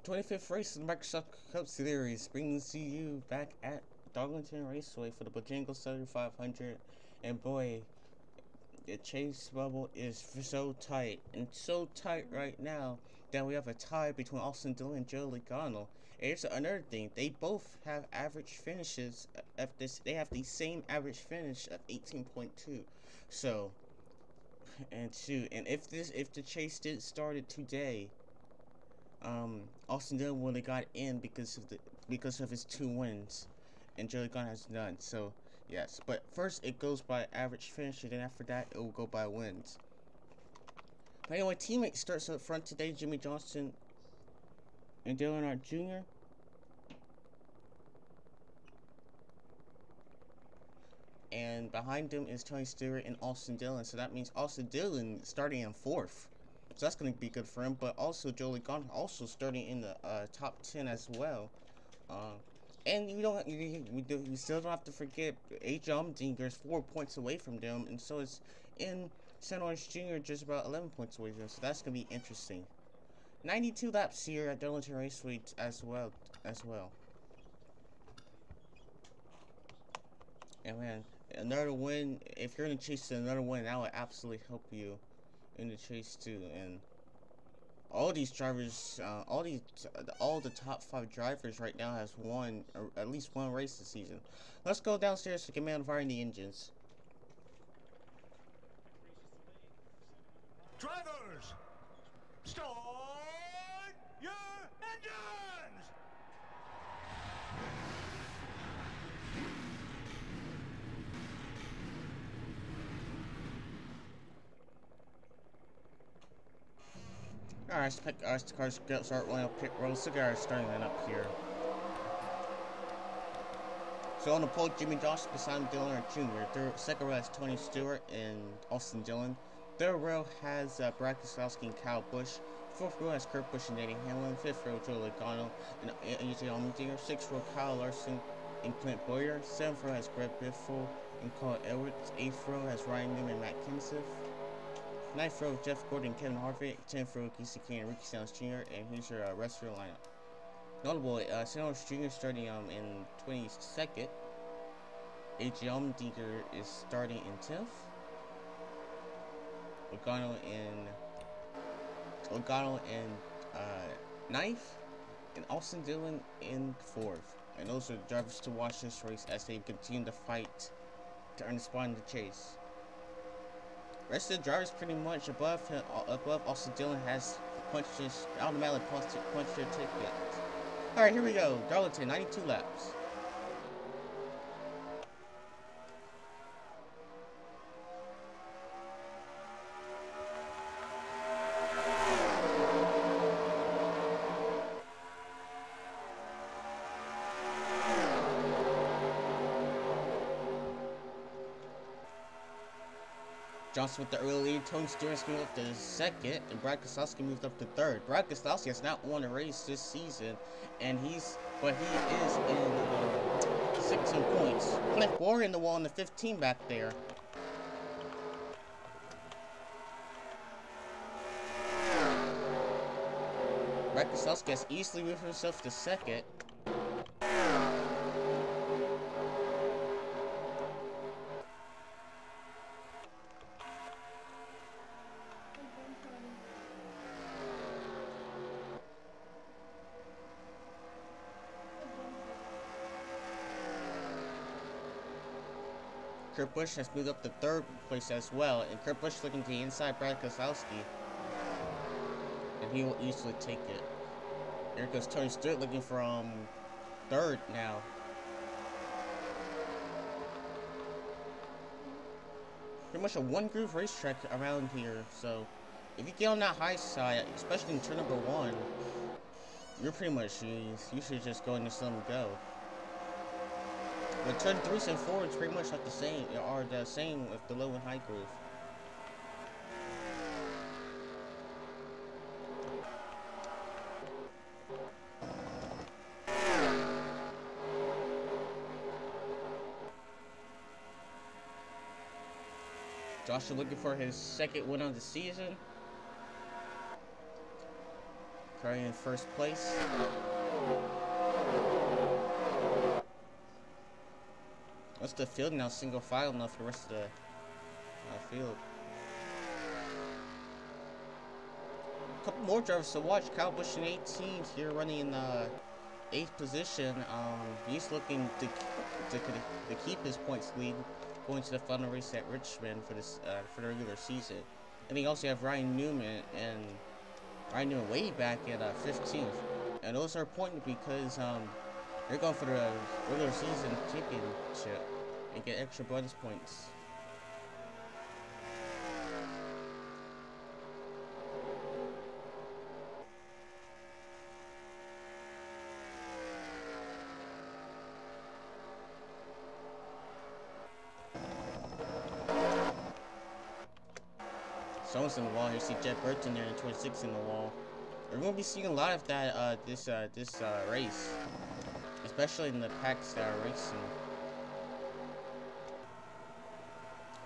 25th race of the Microsoft Cup Series brings you back at Darlington Raceway for the Bojangles 7500. And boy, the chase bubble is so tight, and so tight right now that we have a tie between Austin Dillon and Joey Logano. And here's another thing: they both have average finishes. They have the same average finish of 18.2. So, and if the chase did started today, Austin Dillon would have got in because of his 2 wins, and Joey Logano has none. So yes, but first it goes by average finish, and then after that it will go by wins. But anyway, teammate starts up front today: Jimmie Johnson and Earnhardt Jr. And behind them is Tony Stewart and Austin Dillon. So that means Austin Dillon starting in 4th. So that's going to be good for him. But also Joey Logano also starting in the top 10 as well. And we still don't have to forget Aric Almirola is 4 points away from them, and so is in Stenhouse Jr. just about 11 points away from them. So that's going to be interesting. 92 laps here at Darlington Raceway as well. And man, another win. If you're in the chase to another win, that would absolutely help you in the chase too. And all these drivers, all the top 5 drivers right now has won at least one race this season. Let's go downstairs to command firing the engines. Drivers, start your engines! Alright, the cars start rolling up pit road. Cigars starting up here. So on the pole, Jimmie Johnson beside Dillion Jr. Second row has Tony Stewart and Austin Dillon. Third row has Brad Keselowski and Kyle Busch. Fourth row has Kurt Busch and Denny Hamlin. Fifth row, Joey Logano and Aric Almirola. Sixth row, Kyle Larson and Clint Bowyer. Seventh row has Greg Biffle and Carl Edwards. Eighth row has Ryan Newman and Matt Kenseth. Ninth row, Jeff Gordon and Kevin Harvick. 10th row, Kasey Kahne and Stenhouse Jr. And here's your rest of your lineup. Notable, Stenhouse Jr. starting in 22nd. Aric Almirola is starting in 10th. Logano in 9th. And Austin Dillon in 4th. And those are the drivers to watch this race as they continue to fight to earn a spot in the chase. Rest of the drivers pretty much above Austin Dillon has automatically punched their ticket. Alright, here we go. Darlington, 92 laps. Johnson with the early lead. Tony Stewart moved up to 2nd, and Brad Keselowski moved up to 3rd. Brad Keselowski has not won a race this season, and he is in 16 points. Clint Bowyer in the wall in the 15 back there. Brad Keselowski has easily moved himself to 2nd. Kurt Busch has moved up to 3rd place as well, and Kurt Busch looking to the inside Brad Keselowski, and he will easily take it. Here goes Tony Stewart looking for 3rd now. Pretty much a one-groove racetrack around here, so if you get on that high side, especially in turn number 1, you're pretty much you should just go and just let them go. But turn 3s and 4s pretty much like the same with the low and high groove. Joshua looking for his 2nd win of the season. McMurray in first place. What's the field now? Single file now for the rest of the field. A couple more drivers to watch. Kyle Busch in 18th here, running in 8th position. He's looking to keep his points lead going to the final race at Richmond for this for the regular season. And then you also have Ryan Newman way back at 15th. And those are important because they're going for the regular season championship and get extra bonus points. Sorenson in the wall. Here, see Jet Burton there in 26 in the wall. We're going to be seeing a lot of that this race, especially in the packs that are racing.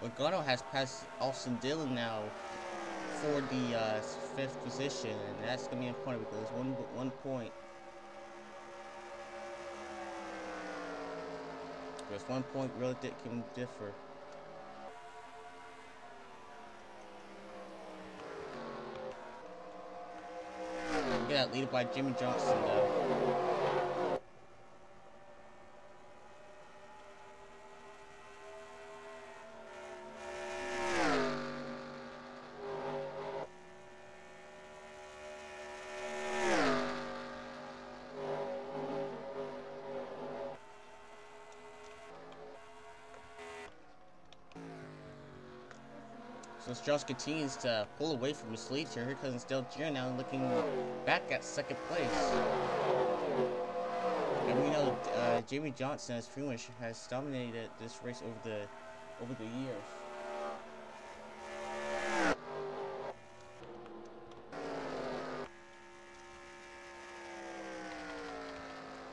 Logano has passed Austin Dillon now for the 5th position, and that's going to be important because one point. Because 1 point really can differ. Yeah, leaded by Jimmie Johnson though. So as Josh continues to pull away from his lead here comes Dale Jr. now looking back at 2nd place. And we know Jimmie Johnson has dominated this race over the years.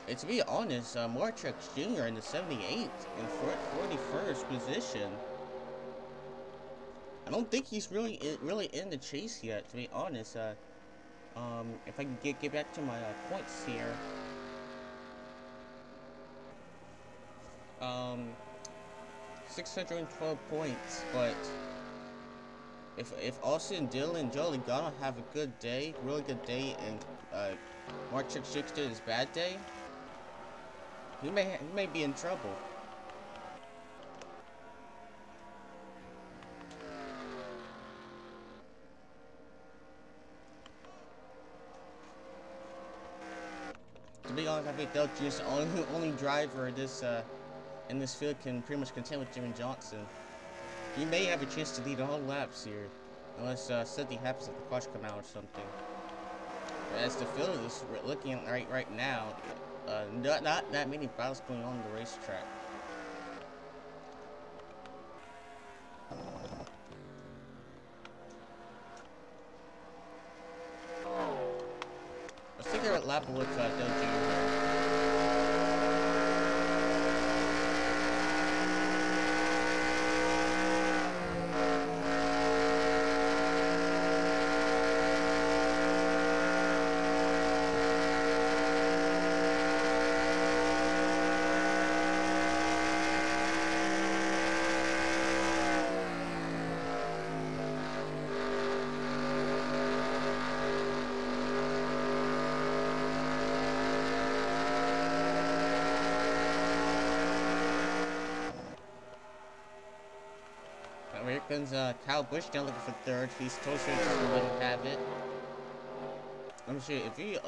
And to be honest, Truex Jr. in the 78th and 41st position. I don't think he's really in the chase yet, to be honest. If I can get back to my points here. 612 points, but if Austin Dillon and Joe Logano have a good day, really good day, and Truex Jr. did his bad day, he may be in trouble. To be honest, I think Dale Jr. is the only driver in this field can pretty much contend with Jimmie Johnson. He may have a chance to lead the whole laps here, unless something happens at the caution come out or something. But as the field is looking right now, not that many battles going on the racetrack. Let's take a lap with Dale Jr. Here comes Kyle Busch down looking for 3rd. He's totally just let him have it. I'm sure if you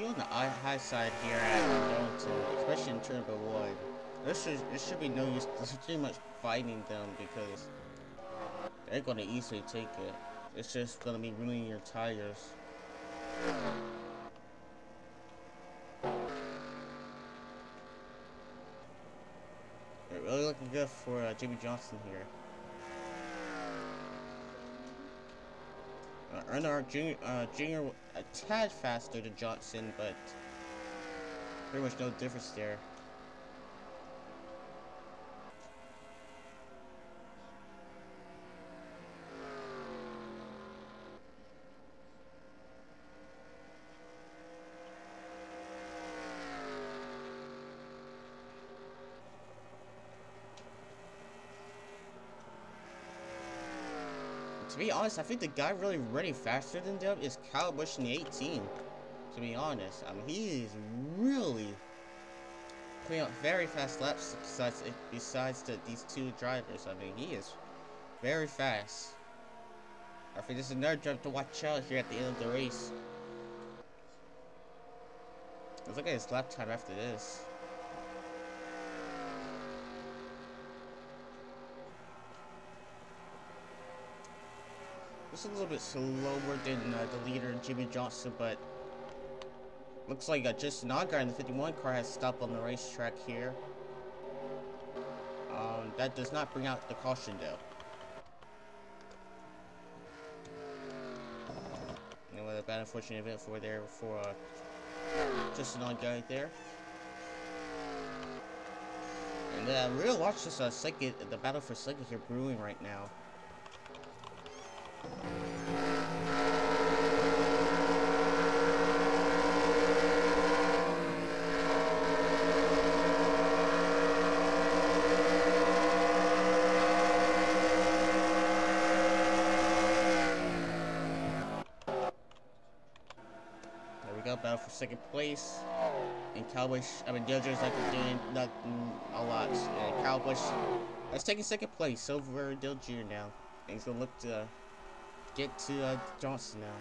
on the high side here at Darlington, especially in Turn 1, there should be no use too much fighting them because they're going to easily take it. It's just going to be ruining your tires. They're really looking good for Jimmie Johnson here. Earnhardt Jr. A tad faster than Johnson, but pretty much no difference there. to be honest, I think the guy really running faster than them is Kyle Busch in the 18. To be honest, I mean, he is really putting out very fast laps besides these two drivers. I mean, he is very fast. I think this is another driver to watch out here at the end of the race. Let's look at his lap time after this. Just a little bit slower than the leader, Jimmie Johnson, but looks like just Nascar in the 51 car has stopped on the racetrack here. That does not bring out the caution though. And what a bad unfortunate event for just Nascar right there. And we'll watch this the battle for second here brewing right now. Battle for second place, and Dillion's like doing nothing a lot. And Kyle Busch is taking second place over Dillion Jr. now, and he's gonna look to get to Johnson now.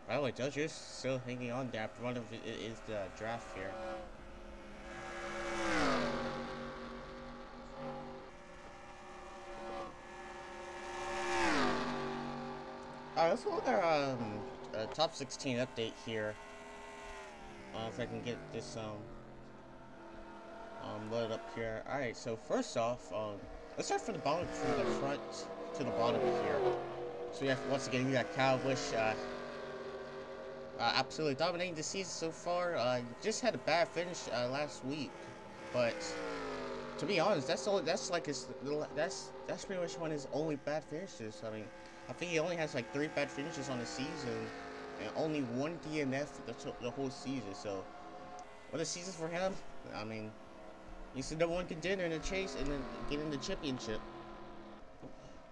By the way, Dodgers still hanging on there. One of it is the draft here. Alright, let's look at our top 16 update here. If I can get this loaded up here. Alright, so first off, let's start from the bottom, from the front to the bottom here. So we have, once again, we got Kyle Busch absolutely dominating the season so far. Just had a bad finish last week, but to be honest, that's pretty much one of his only bad finishes. I mean, I think he only has like 3 bad finishes on the season, and only 1 DNF the whole season. So, what a season for him! I mean, he's the #1 contender in the chase and then getting the championship.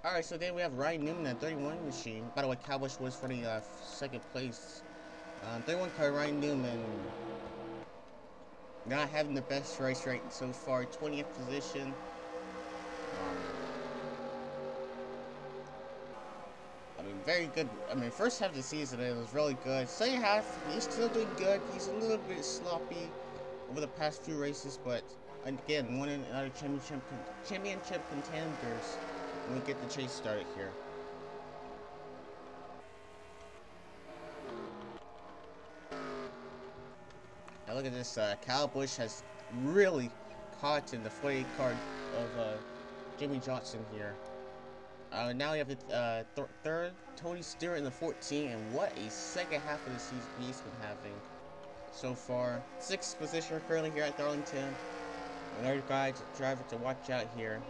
Alright, so then we have Ryan Newman at 31 machine. By the way, Kyle Busch was running second place. 31 car Ryan Newman not having the best race rate so far, 20th position. I mean, very good. I mean, first half of the season it was really good. Second half, he's still doing good. He's a little bit sloppy over the past few races, but again, one of another championship contenders when we get the chase started here. Now look at this, Kyle Busch has really caught in the 48 car of Jimmie Johnson here. Now we have the third, Tony Stewart in the 14, and what a second half of the season he's been having so far. 6th position we're currently here at Darlington. Another guy, driver to watch out here.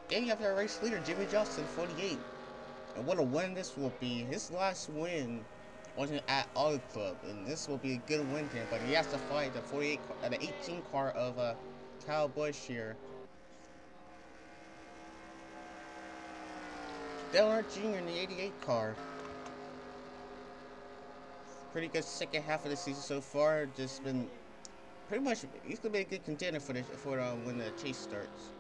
Then you have our race leader, Jimmie Johnson, 48. And what a win this will be. His last win wasn't at Auto Club, and this will be a good win for him, but he has to fight the 18 car of Kyle Busch here. Earnhardt Jr. in the 88 car. Pretty good second half of the season so far. Just been pretty much, he's gonna be a good contender for when the chase starts.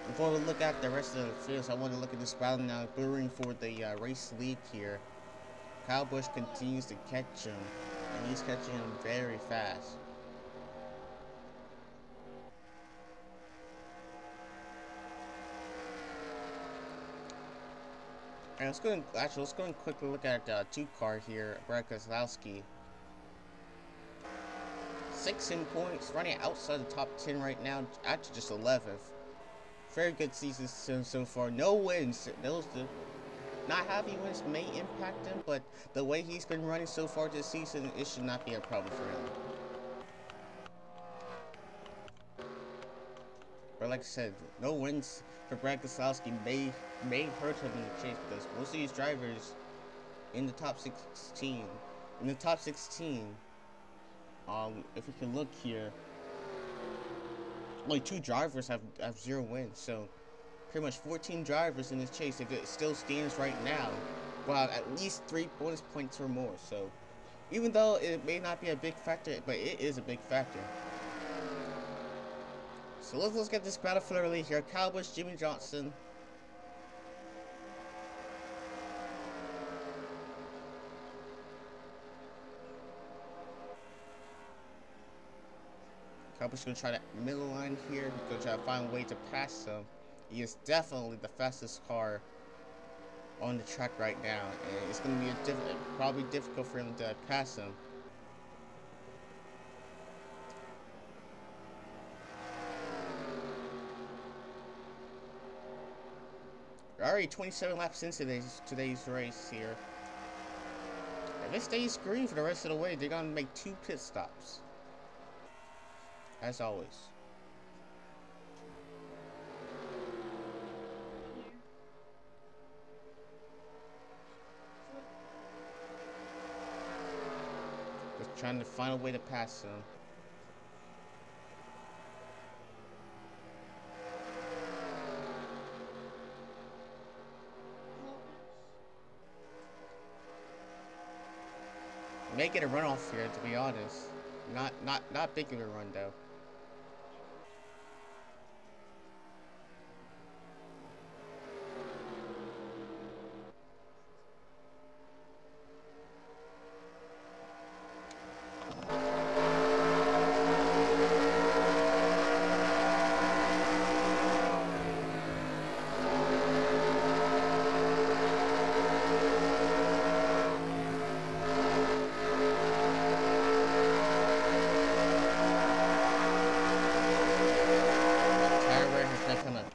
Before we look at the rest of the fields, I want to look at this battle now, brewing for the race lead here. Kyle Busch continues to catch him, and he's catching him very fast. And let's go and quickly look at 2 car here, Keselowski. 16 points, running outside the top 10 right now, actually just 11th. very good season so far. No wins. Not having wins may impact him, but the way he's been running so far this season, it should not be a problem for him. But like I said, no wins for Brad Keselowski may hurt him in the chase, because most of these drivers in the top 16, if we can look here, only 2 drivers have 0 wins, so pretty much 14 drivers in this chase. If it still stands right now, will have at least 3 bonus points or more. So even though it may not be a big factor, but it is a big factor. So let's get this battle for the lead here. Kyle Busch, Jimmie Johnson. Kyle Busch is going to try that middle line here. He's going to try to find a way to pass him. He is definitely the fastest car on the track right now, and it's going to be probably difficult for him to pass him. We're already 27 laps into today's race here. If it stays green for the rest of the way, they're going to make 2 pit stops, as always. Just trying to find a way to pass him. May get a runoff here, to be honest. Not big of a run though.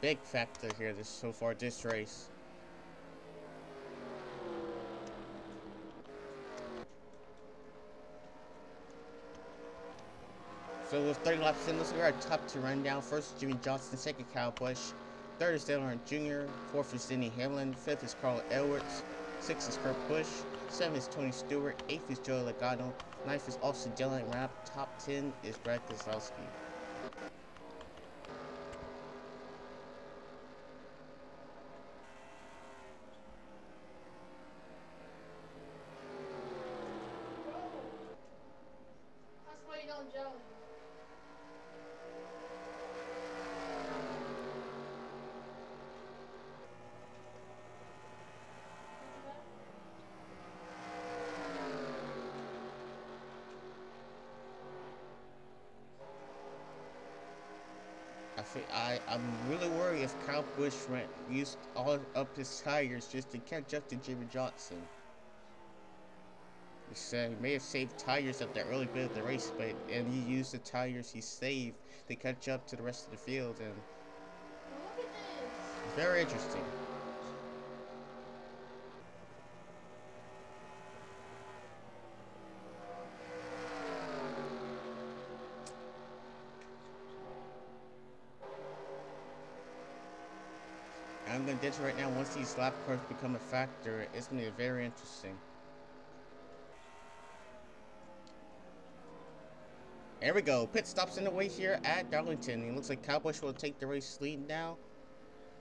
Big factor here so far this race. So with 30 laps in, let's look at our top 2 rundown. First, Jimmie Johnson. Second, Kyle Busch. Third is Earnhardt Jr. Fourth is Denny Hamlin. Fifth is Carl Edwards. Sixth is Kurt Busch. Seventh is Tony Stewart. Eighth is Joey Logano. Ninth is Austin Dillon. And top 10 is Brad Keselowski. I'm really worried if Kyle Busch used all up his tires just to catch up to Jimmie Johnson. He said he may have saved tires at the early bit of the race, and he used the tires he saved to catch up to the rest of the field, and Look at this. very interesting. I'm going to ditch right now. Once these lap cars become a factor, it's going to be very interesting. There we go. Pit stops in the way here at Darlington. It looks like Kyle Busch will take the race lead now.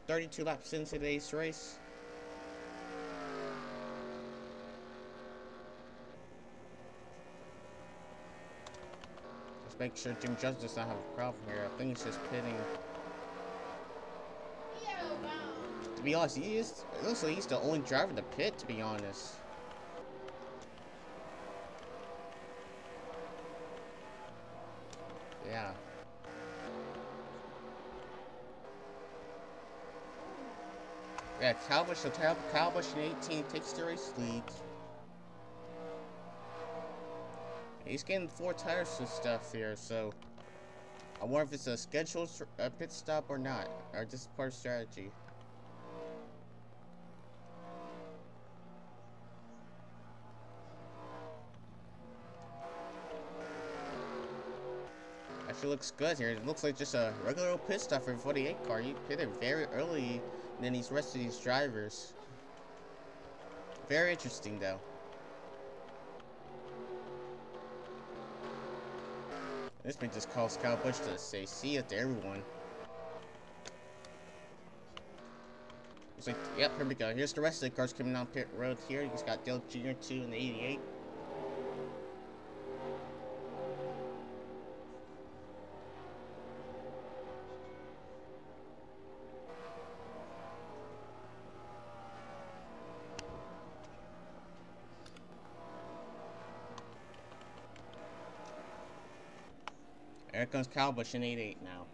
32 laps into today's race. Let's make sure Jimmie Johnson does not have a problem here. I think he's just pitting. To be honest, it looks like he's the only driver in the pit, to be honest. Yeah. Yeah, Kyle Busch in 18 takes the race lead. He's getting 4 tires and stuff here, so I wonder if it's a scheduled pit stop or not, or just part of strategy. Actually looks good here. It looks like just a regular old pit stop for a 48 car. He pitted very early than these rest of these drivers. Very interesting though. This may just cause Kyle Busch to say see ya to everyone. It's like, yep, here we go. Here's the rest of the cars coming down pit road here. He's got Dillion Jr. 2 in the 88. Here comes Kyle Busch in 88 now.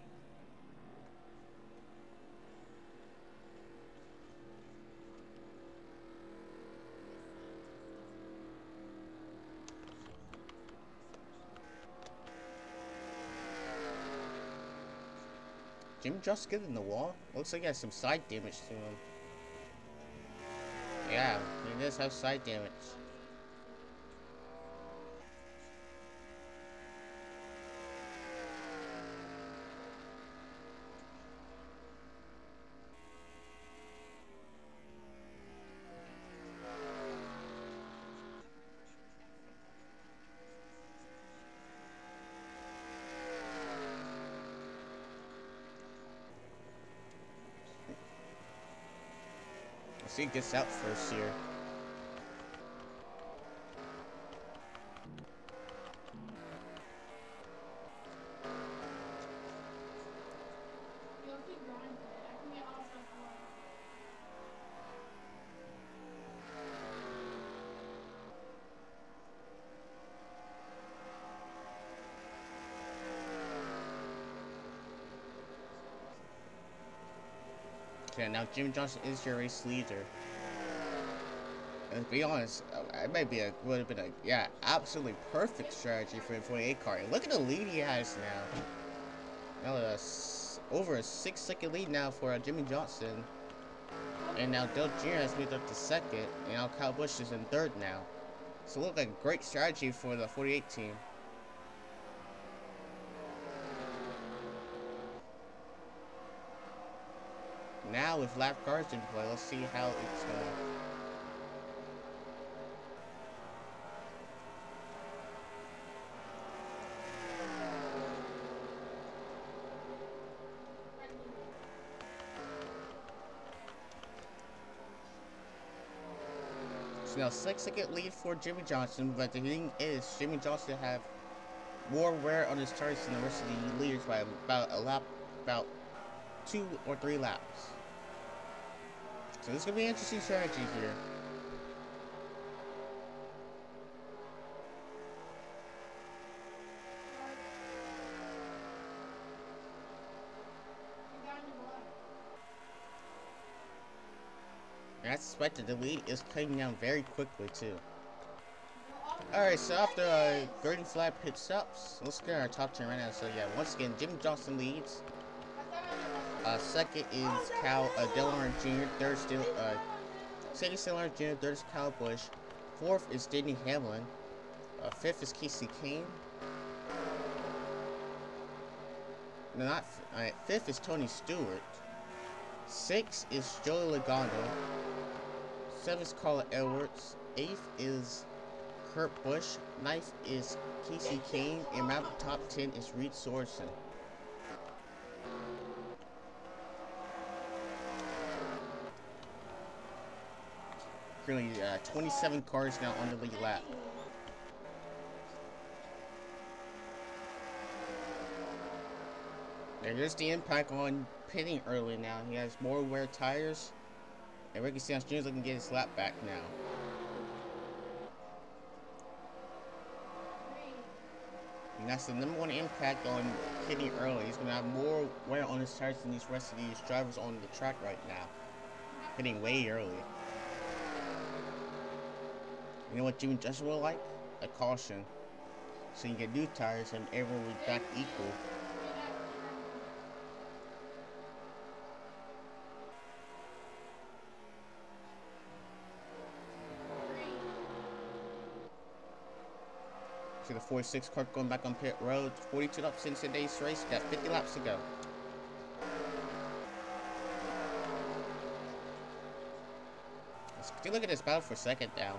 Jimmie Johnson good in the wall. Looks like he has some side damage to him. Yeah, he does have side damage. Let's see who gets out first here. Okay, now Jimmie Johnson is your race leader. And to be honest, it might be would have been a absolutely perfect strategy for the 48 car. Look at the lead he has now. Now over a 6-second lead now for Jimmie Johnson. And now Dillion Jr. has moved up to second, and now Kyle Busch is in third now. So it looked like a great strategy for the 48 team. Now with lap cars in play, let's see how it's going. So now 6-second lead for Jimmie Johnson, but the thing is, Jimmie Johnson have more wear on his tires than the rest of the leaders by about a lap, about 2 or 3 laps. So this is going to be an interesting strategy here. And I suspect that the lead is cutting down very quickly too. Alright, so after green flag pit stops, let's get our top 10 right now. So yeah, once again, Jimmie Johnson leads. Second is Earnhardt Jr. Third still second is Earnhardt Jr. Third is Kyle Busch. Fourth is Denny Hamlin. Fifth is Kasey Kahne. No, not fifth is Tony Stewart. Sixth is Joey Logano. Seventh is Carl Edwards. Eighth is Kurt Busch. Ninth is Kasey Kahne. And round the top 10 is Reed Sorenson. Currently 27 cars now on the lead lap. There's the impact on pitting early now. He has more wear tires. And Ricky Stenhouse Jr. is looking to get his lap back now. And that's the #1 impact on pitting early. He's going to have more wear on his tires than these rest of these drivers on the track right now. Pitting way early. You know what Jimmie Johnson will like? A caution. So you get new tires and everyone will be back equal. See the 46 car going back on pit road. 42 laps into today's race. Got 50 laps to go. Let's take a look at this battle for second now.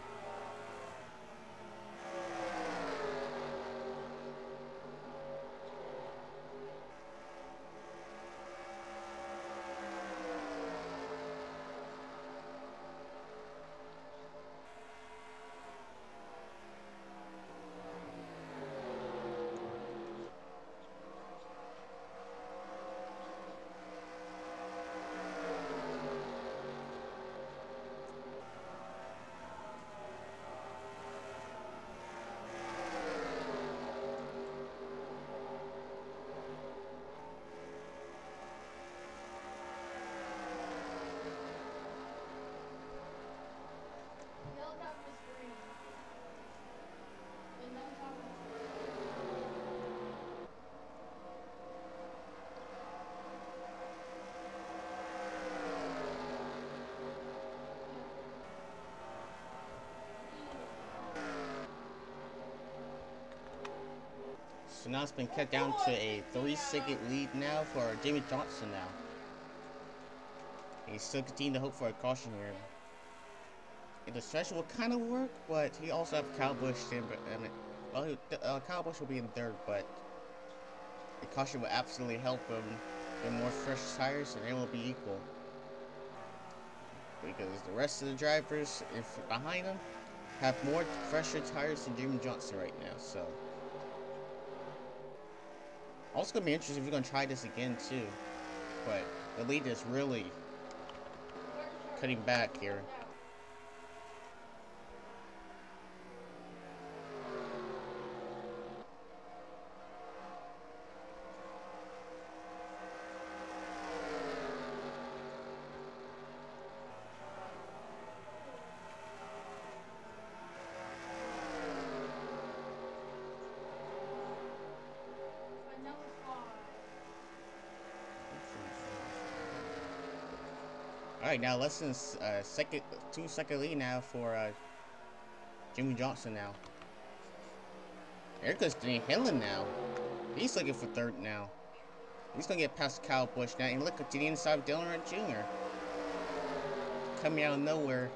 So now it's been cut down to a 3-second lead now for Jimmie Johnson now. And he's still continuing to hope for a caution here. And the stretch will kind of work, but he also have Kyle Busch in. Kyle Busch will be in third, but the caution will absolutely help him get more fresh tires, and they will be equal. Because the rest of the drivers, if behind him, have more fresher tires than Jimmie Johnson right now. So. Also gonna be interesting if you're gonna try this again too, but the lead is really cutting back here. Alright, now less than 2-second lead now for Jimmie Johnson now. There goes Denny Hamlin now. He's looking for third now. He's going to get past Kyle Busch now. And look to the inside of Earnhardt Jr. Coming out of nowhere.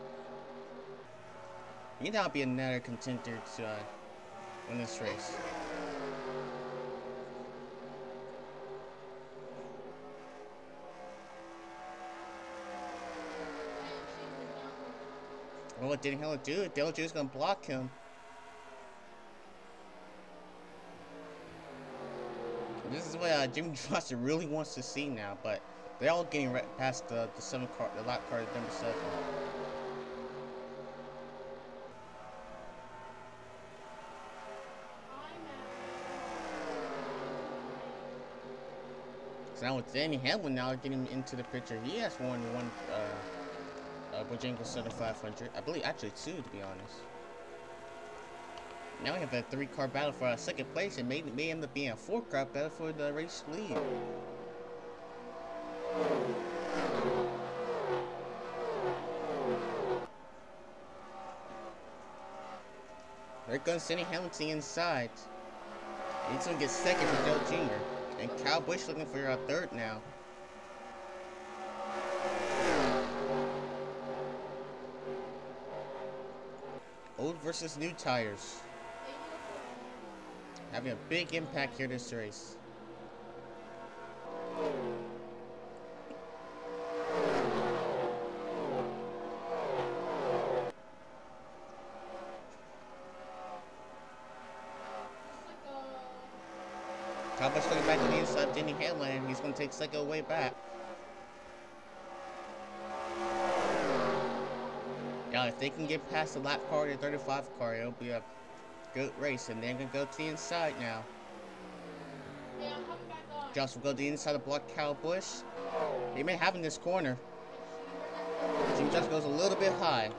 He'll now be another contender to win this race. Well, what Denny Hamlin do? Dillion is going to block him. This is what Jimmie Johnson really wants to see now, but they're all getting right past the lap car, number 7. So now with Denny Hamlin now getting into the picture, he has won one Bojangles 500. I believe actually 2, to be honest. Now we have a 3-car battle for second place, and may end up being a 4-car battle for the race lead. There goes Denny Hamlin to the inside. He's going to get second for Joe Jr. And Kyle Busch looking for a third now. Old versus new tires. Having a big impact here this race. Kyle Busch looking back on the inside of Denny Hamlin. He's going to take second way back. Now, if they can get past the lap car to the 35 car, it'll be a good race. And they're going to go to the inside now. Josh will go to the inside to block Kyle Busch. They may have in this corner. Jimmie Johnson goes a little bit high.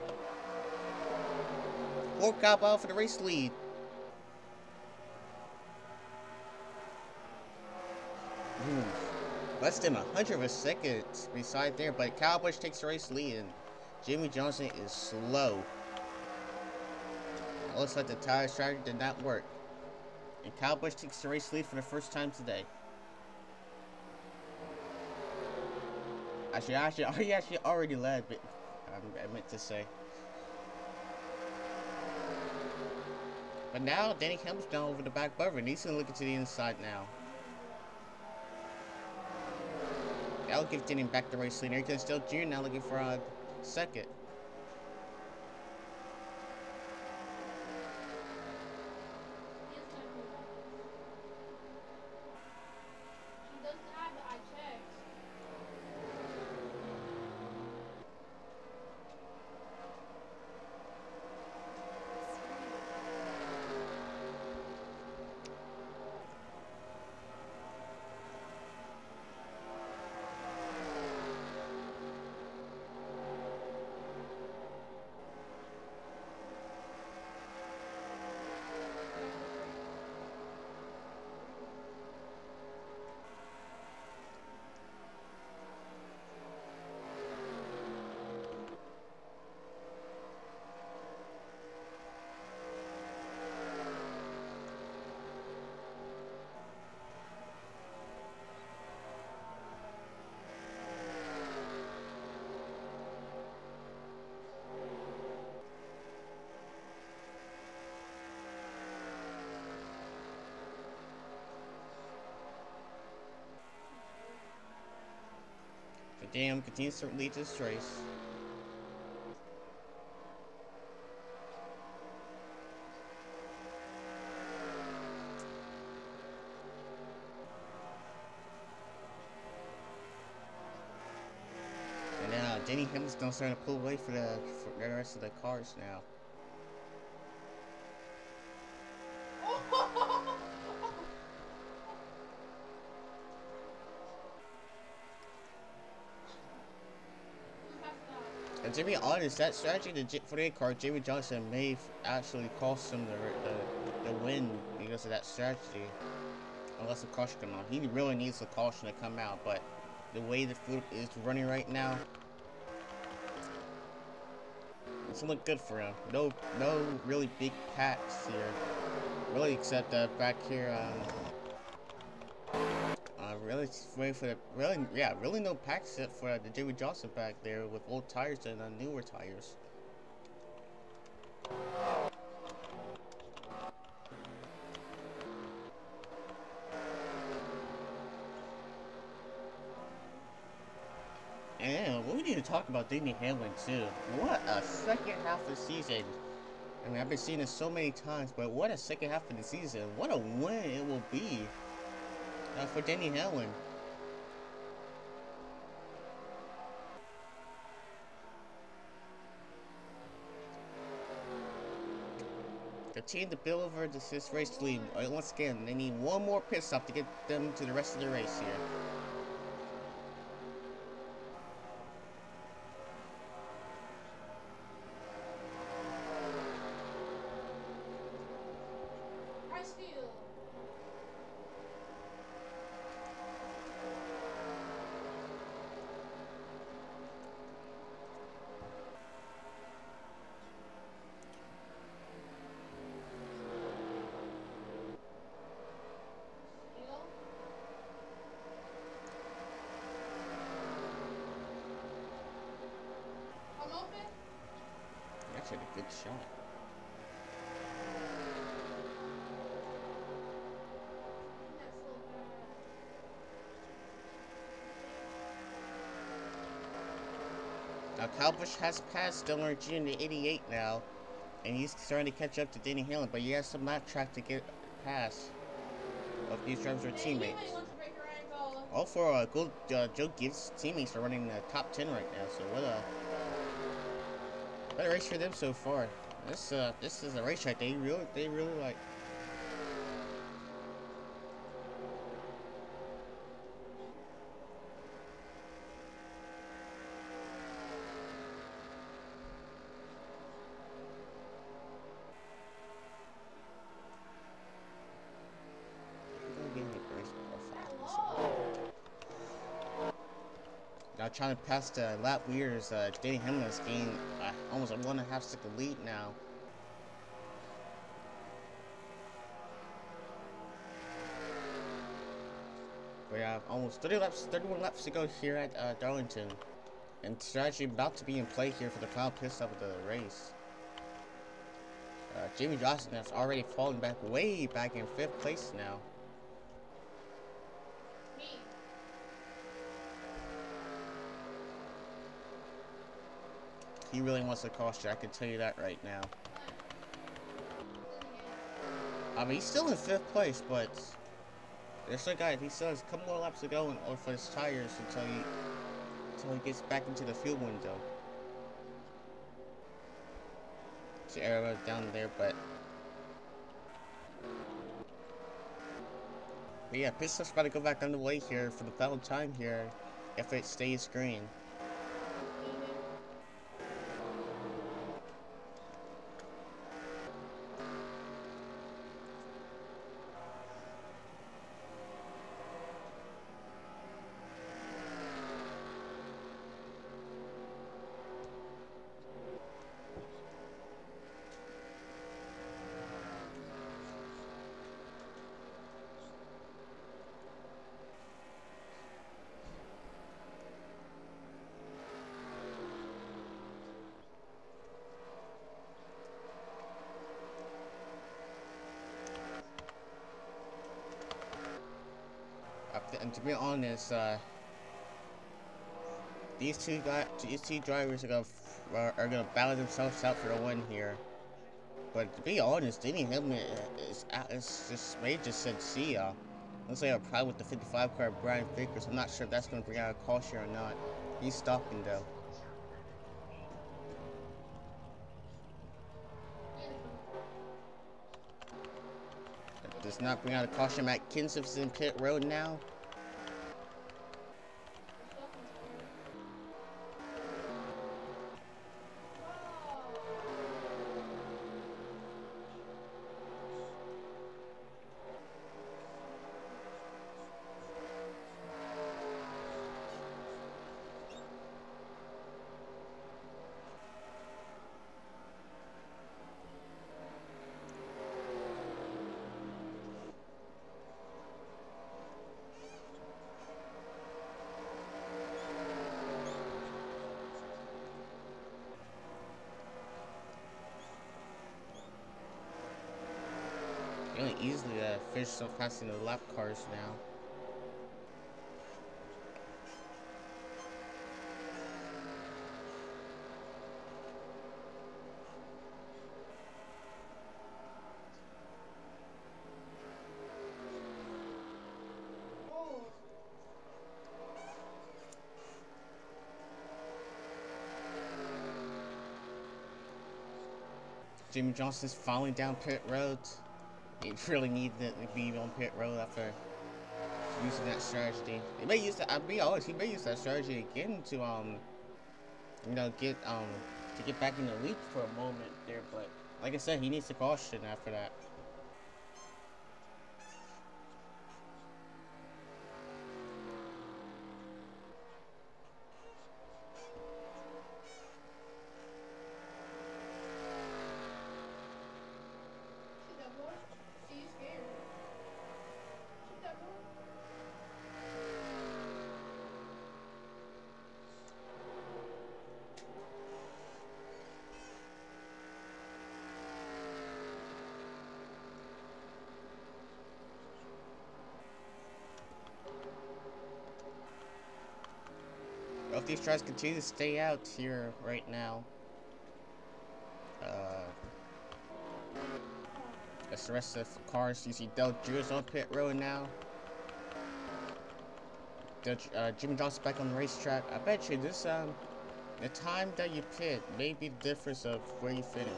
4-car battle for the race lead. Less than 100 of a second beside there, but Kyle Busch takes the race lead, and Jimmie Johnson is slow. It looks like the tire strategy did not work. And Kyle Busch takes the race lead for the first time today. He actually already led, but I meant to say. But now Denny Hamlin's down over the back bumper, and he's gonna look into the inside now. That'll give Denny back the race lead. Here comes still Jr. now looking for a second. Denny Hamlin continues to lead this race. And now Denny Hamlin's gonna start to pull away for the rest of the cars now. And to be honest, that strategy, the 48 car, Jimmie Johnson may actually cost him the win because of that strategy. Unless the caution comes out. He really needs the caution to come out, but the way the field is running right now, it's gonna look good for him. No really big packs here. Really, except back here, really waiting for the really no pack set for the Jimmie Johnson back there with old tires and newer tires. And what we need to talk about Denny Hamlin too. What a second half of the season. I mean, I've been seeing this so many times, but what a second half of the season. What a win it will be for Denny Hamlin. Continue to build over this race lead. Once again, they need one more pit stop to get them to the rest of the race here. Had a good shot. Now Kyle Busch has passed Dillion Jr. 88 now, and he's starting to catch up to Denny Hamlin, but he has some lap track to get past of these drivers or teammates. All for good Joe Gibbs teammates are running the top 10 right now, so what a race for them so far. This is a racetrack they really like. Now trying to pass the lap leaders, Denny Hamlin's gained almost a 1.5 second lead now. We have almost 31 laps to go here at Darlington. And strategy about to be in play here for the final pit stop of the race. Jimmie Johnson has already fallen back way back in 5th place now. He really wants to caution, I can tell you that right now. I mean, he's still in 5th place, but there's still he still has a couple more laps to go in order for his tires until he gets back into the fuel window. See arrow down there, but yeah, pit stop's about to go back underway here for the final time here if it stays green. And to be honest, these two drivers are gonna battle themselves out for the win here. But to be honest, Denny Hamlin may just said see ya. Looks like a problem with the 55 car Brian Vickers. I'm not sure if that's gonna bring out a caution or not. He's stopping though. That does not bring out a caution. Matt Kenseth's in pit road now. Really easily finish surpassing the lap cars now. Jimmie Johnson's falling down pit road. He really needed to be on pit road after using that strategy. He may use that. I'll be honest. He may use that strategy again to you know, to get back in the lead for a moment there. But like I said, he needs to caution after that. If these tries continue to stay out here right now, that's the rest of the cars. You see Del Jr.'s on pit road now. Jimmie Johnson back on the racetrack. I bet you this the time that you pit may be the difference of where you finish.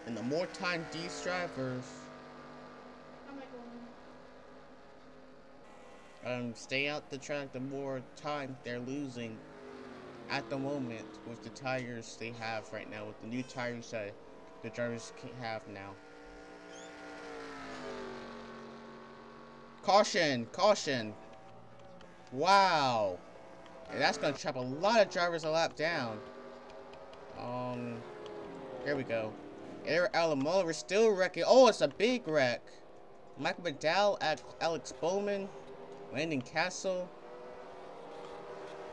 And the more time these drivers stay out the track, the more time they're losing at the moment with the tires they have right now, with the new tires that the drivers have now. Caution! Caution! Wow! And that's gonna trap a lot of drivers a lap down. Here we go. Aric Almirola, we're still wrecking. Oh, it's a big wreck. Michael McDowell at Alex Bowman. Landon Castle.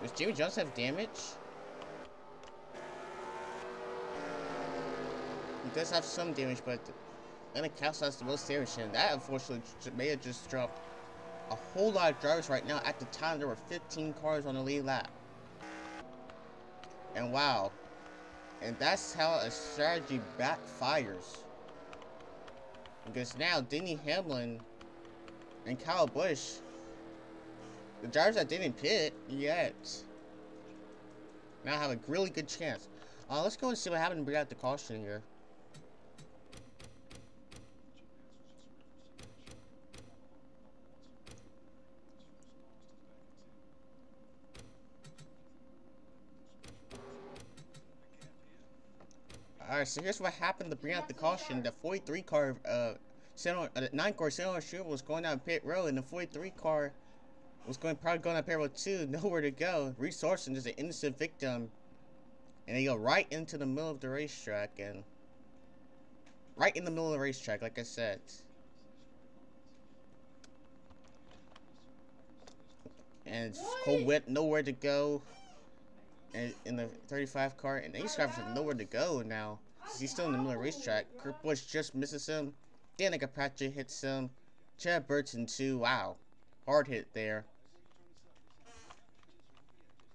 Does Jimmie Johnson have damage? He does have some damage, but Landon Castle has the most damage, and that unfortunately may have just dropped a whole lot of drivers right now. At the time, there were 15 cars on the lead lap. And wow. And that's how a strategy backfires. Because now, Denny Hamlin and Kyle Busch, the drivers that didn't pit yet, now have a really good chance. Let's go and see what happened and bring out the caution here. Alright, so here's what happened to bring out the caution. The 43 car, the 9 car, Stenhouse Jr was going down pit road, and the 43 car was probably going down pit road too, nowhere to go. Sorenson is an innocent victim, and they go right into the middle of the racetrack, and right in the middle of the racetrack, like I said. And it's cold wet, nowhere to go. And in the 35 car, and these drivers have nowhere to go now. He's still in the middle of the racetrack. Kurt Busch just misses him. Danica Patrick hits him. Chad Burton too. Wow, hard hit there.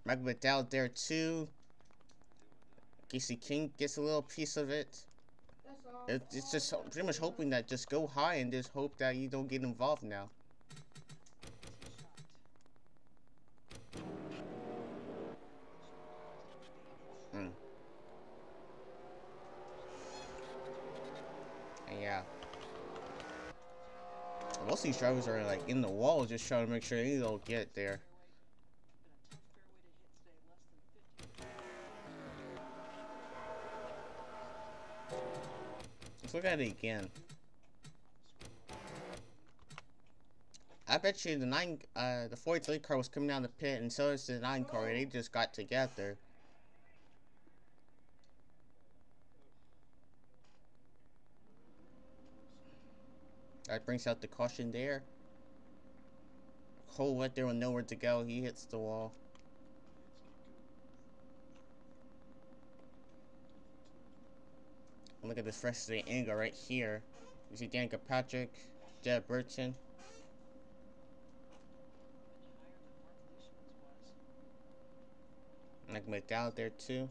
Michael McDowell there too. Kasey Kahne gets a little piece of it. It's just pretty much hoping that just go high and just hope that you don't get involved now. Yeah. Most of these drivers are like in the wall, just trying to make sure they don't get there. Let's look at it again. I bet you the 43 car was coming down the pit, and so is the 9 car. They just got together. That brings out the caution there. Cole went there with nowhere to go. He hits the wall. And look at this rest of the angle right here. You see Danica Patrick, Jed Burton. Like McDowell there too.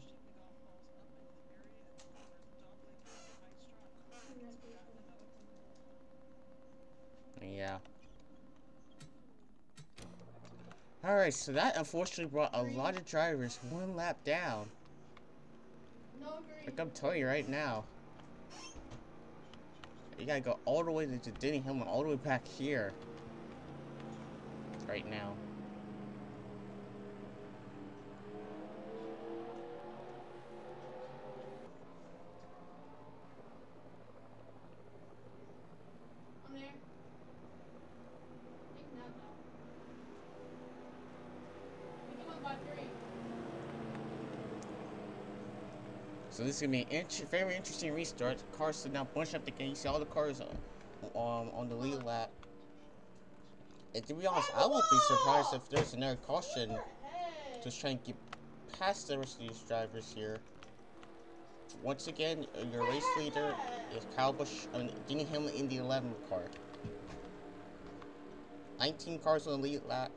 Yeah. Alright, so that unfortunately brought a lot of drivers one lap down. Like I'm telling you right now. You gotta go all the way to Denny Hamlin, all the way back here. Right now. So this is gonna be an very interesting restart. The cars are now bunched up together. You see all the cars on the lead lap. And to be honest, I won't be surprised if there's another caution. Just trying to get past the rest of these drivers here. Once again, your race leader is Denny Hamlin in the 11 car. 19 cars on the lead lap,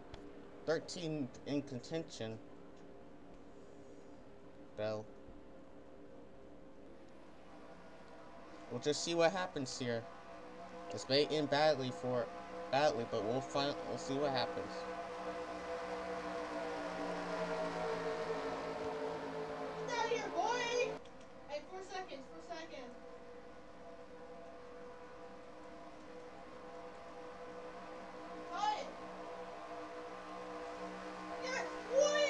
13 in contention. So we'll just see what happens here. This may end badly, but we'll see what happens. Get out of here, boy! Hey, 4 seconds, 4 seconds. Cut! Yes, boy!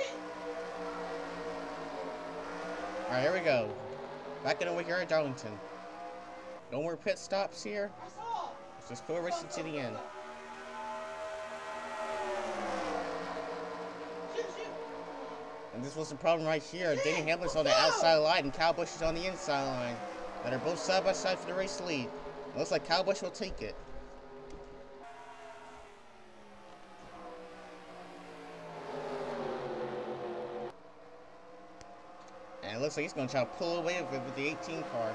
Alright, here we go. Back in over here at Darlington. No more pit stops here. Let's just go racing to the end. And this was the problem right here. Denny Hamlin's on the outside line and Kyle Busch is on the inside line. But they're both side by side for the race lead. It looks like Kyle Busch will take it. And it looks like he's going to try to pull away with the 18 car.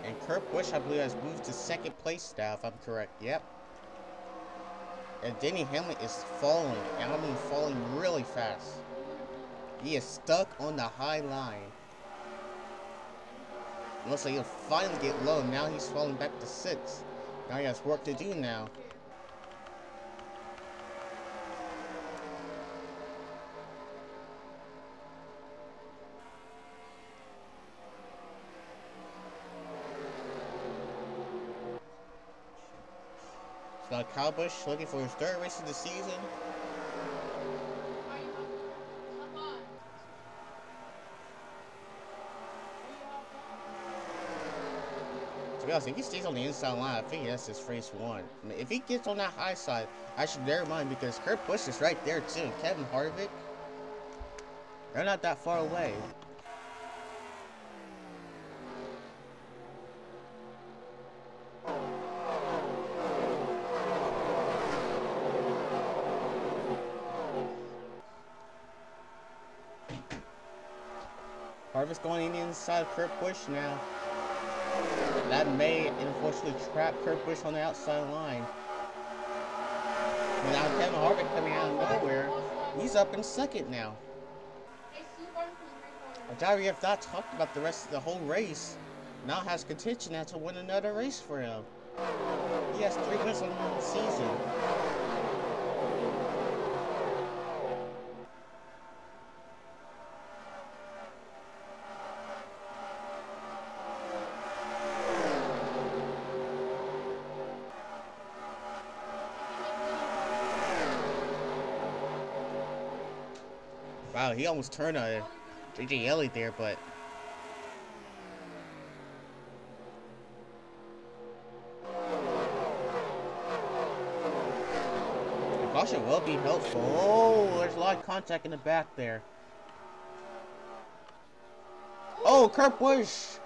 And Kurt Busch, I believe, has moved to second place now, if I'm correct. Yep. And Denny Hamlin is falling, and I mean falling really fast. He is stuck on the high line. Looks like he'll finally get low. Now he's falling back to 6th. Now he has work to do now. So now Kyle Busch looking for his 3rd race of the season. To be honest, if he stays on the inside line, I think that's his race 1. I mean, if he gets on that high side, I should bear in mind because Kurt Busch is right there too. Kevin Harvick, they're not that far away. Harvick's going in the inside of Kurt Busch now. That may unfortunately trap Kurt Busch on the outside line. And now Kevin Harvick coming out of nowhere. He's up in 2nd now. Diary have not talked about the rest of the whole race. Now has contention now to win another race for him. He has 3 wins on the season. Wow, he almost turned a JJ Elliott there, but the caution will be helpful. Oh, there's a lot of contact in the back there. Oh, Kurt Busch!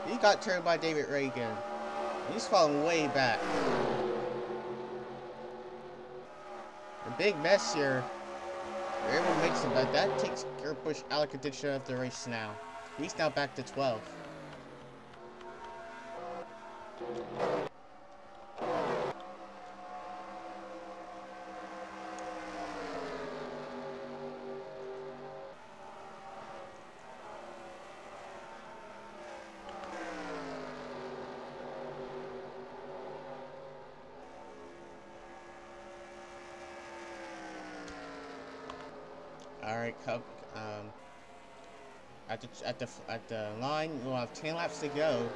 He got turned by David Reagan. He's falling way back. A big mess here. Everyone makes it, but that takes Kurt Busch out of contention of the race now. He's now back to 12. All right, at the line, we'll have 10 laps to go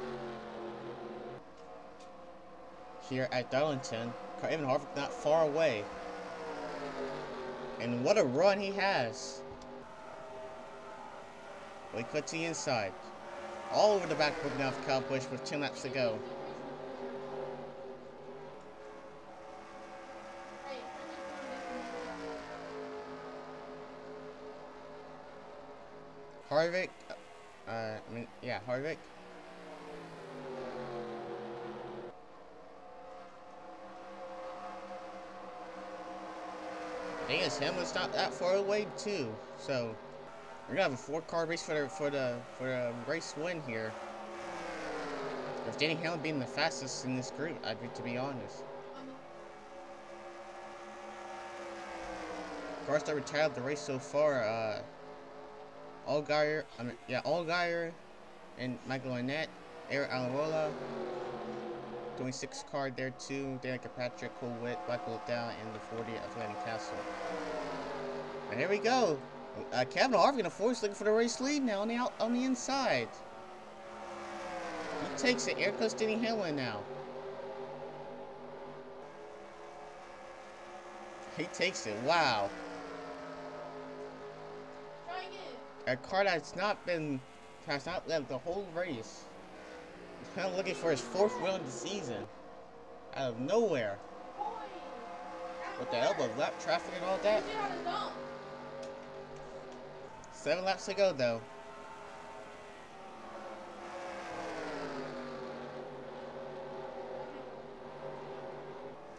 here at Darlington. Kevin Harvick not far away, and what a run he has! We cut to the inside, all over the back book now for Kyle Busch with 10 laps to go. Harvick, Harvick. Thing is, Hamlin's not that far away too, so we're gonna have a 4-car race for the race win here. With Denny Hamlin being the fastest in this group, to be honest. Cars that retired the race so far, Allgaier and Michael Annette, Aric Almirola, 26 car there too, Danica Patrick, Cole Witt, Michael Down, and the 40 of Landon Castle. And here we go. Kevin Harvick in a force looking for the race lead now on the inside. He takes it. Here goes Denny Hamlin now. He takes it. Wow. A car that's has not led the whole race. He's kind of looking for his 4th win of the season. out of nowhere. With the elbow lap traffic and all that. 7 laps to go though.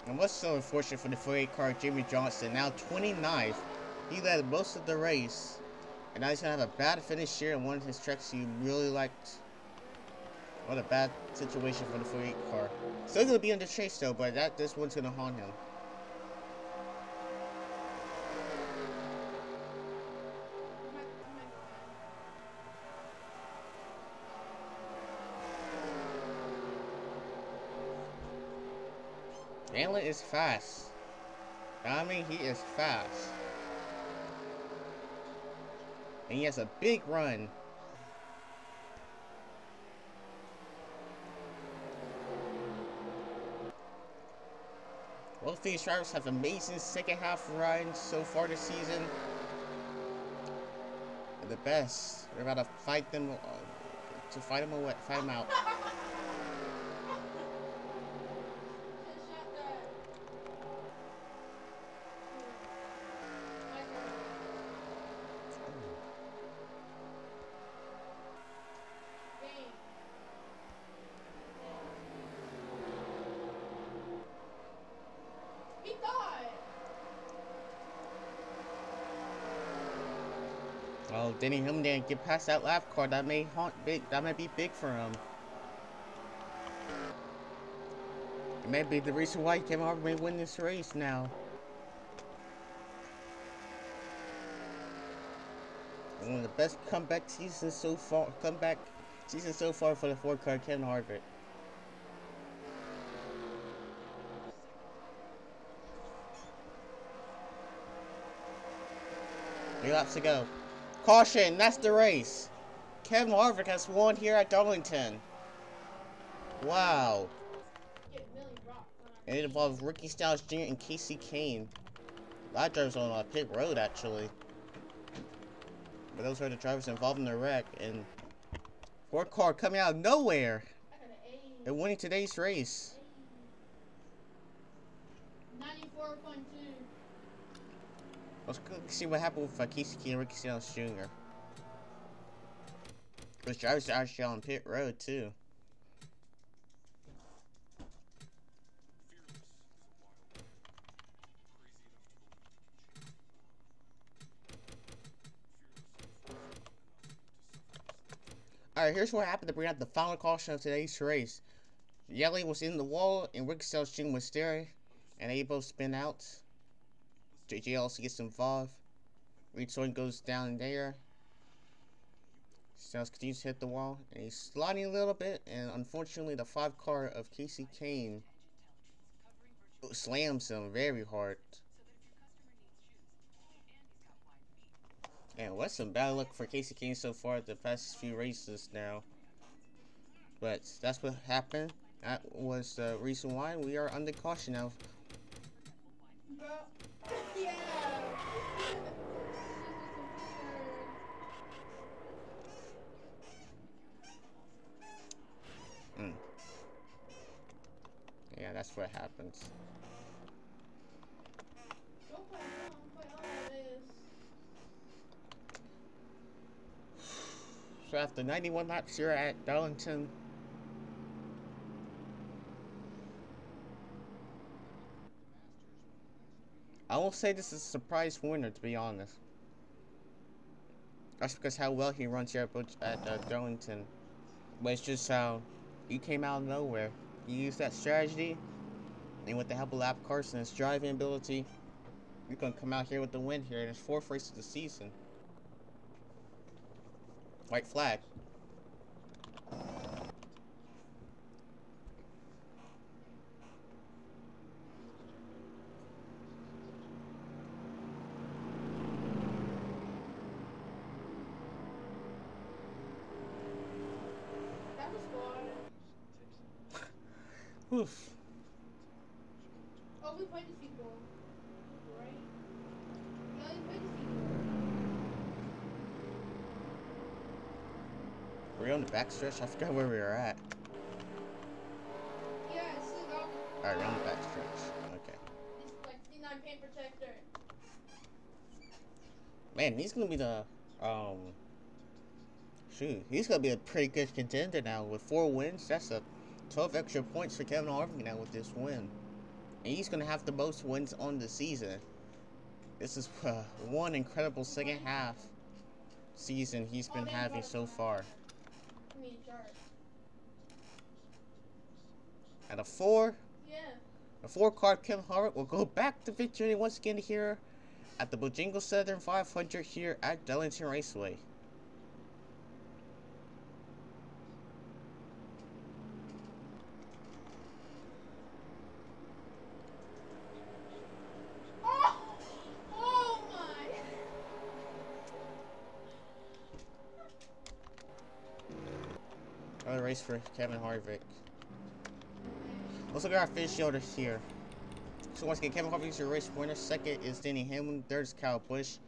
And what's so unfortunate for the 48 car, Jimmie Johnson, now 29th. He led most of the race. And now he's going to have a bad finish here in one of his tracks he really liked. What a bad situation for the 48 car. Still going to be in the chase though, but this one's going to haunt him. Hamlin is fast. I mean, he is fast. And he has a big run. Both these drivers have amazing second half runs so far this season. They're the best. We're about to fight them fight them out. Oh, Denny Hamlin didn't get past that lap car. That may be big for him. It may be the reason why Kevin Harvick may win this race now. One of the best comeback seasons so far. For the Ford car, Kevin Harvick. 3 laps to go. Caution, that's the race. Kevin Harvick has won here at Darlington. Wow. And it involves Ricky Stenhouse Jr. and Kasey Kahne. A lot of drivers on pit road, actually. But those are the drivers involved in the wreck. And Ford car coming out of nowhere and winning today's race. 94.2. Let's see what happened with Kasey Kahne and Ricky Stenhouse Jr. Those drivers are actually on pit road too. Alright, here's what happened to bring out the final caution of today's race. Yelling was in the wall and Ricky Stenhouse Jr. was there, and they both spin out. JJ also gets involved. Reed goes down there. Stenhouse continues to hit the wall, and he's sliding a little bit, and unfortunately the 5 car of Kasey Kahne slams him very hard. And what's some bad luck for Kasey Kahne so far the past few races now. But that's what happened. That was the reason why we are under caution now. Yeah. Yeah, that's what happens. Don't play all this. So after 91 laps here at Darlington, I won't say this is a surprise winner, to be honest. That's because how well he runs here at Darlington. But it's just how he came out of nowhere. He used that strategy, and with the help of Lap Carson, his driving ability, you're going to come out here with the win here in his 4th race of the season. White flag. Oof. Oh, we played the sequel, right? Yeah, we played the sequel. Were we on the backstretch? I forgot where we were at. Yeah, it's still got Alright, we're on the back stretch. Okay. This is like 59 paint protector. Man, he's gonna be the shoot, he's gonna be a pretty good contender now with 4 wins. That's a 12 extra points for Kevin Harvick now with this win, and he's gonna have the most wins on the season. This is one incredible second half season he's been having so far. I mean, sharp. At a 4, Yeah. a 4 car Kevin Harvick will go back to victory once again here at the Bojangles Southern 500 here at Darlington Raceway. Oh my! Another race for Kevin Harvick. Let's look at our finish order here. So once again, Kevin Harvick is your race winner. Second is Denny Hamlin. Third is Kyle Busch.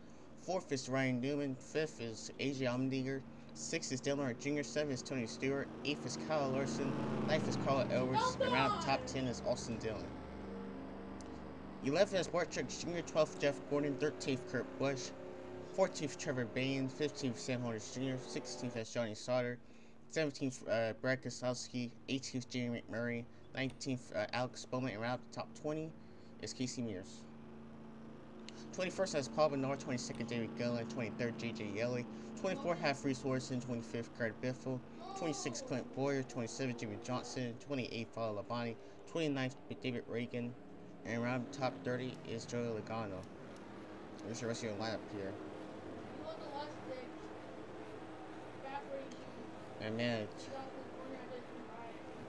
Fourth is Ryan Newman. Fifth is Aric Almirola. Sixth is Earnhardt Jr. Seventh is Tony Stewart. Eighth is Kyle Larson. Ninth is Carl Edwards. And around the top 10 is Austin Dillon. 11th is Truex Jr. 12th Jeff Gordon. 13th Kurt Busch. 14th Trevor Bayne. 15th Hornush Jr. 16th is Johnny Sauter. 17th Brad Keselowski. 18th Jamie McMurray. 19th Alex Bowman. And around the top 20 is Kasey Kahne. 21st has Paul Menard, 22nd David Gilland, 23rd JJ Yeley, 24th half Reese Sorenson, 25th Biffle, 26th Clint Bowyer, 27th Jimmie Johnson, 28th Labonte, 29th David Reagan, and around the top 30 is Joey Logano. There's the rest of your lineup here. And man,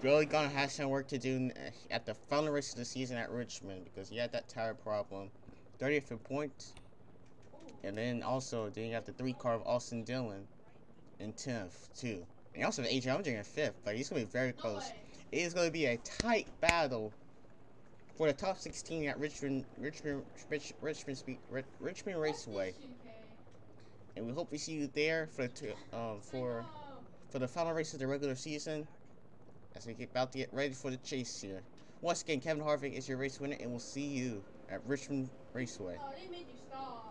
Joey Logano has some work to do at the final race of the season at Richmond because he had that tire problem. 30th in points, and then you have the 3 car of Austin Dillon in 10th too. And you also have Aric Almirola in 5th, but he's gonna be very close. It is gonna be a tight battle for the top 16 at Richmond Raceway. And we hope we see you there for the final race of the regular season as we get about to get ready for the chase here. Once again, Kevin Harvick is your race winner, and we'll see you at Richmond Raceway. Oh, they made you stop.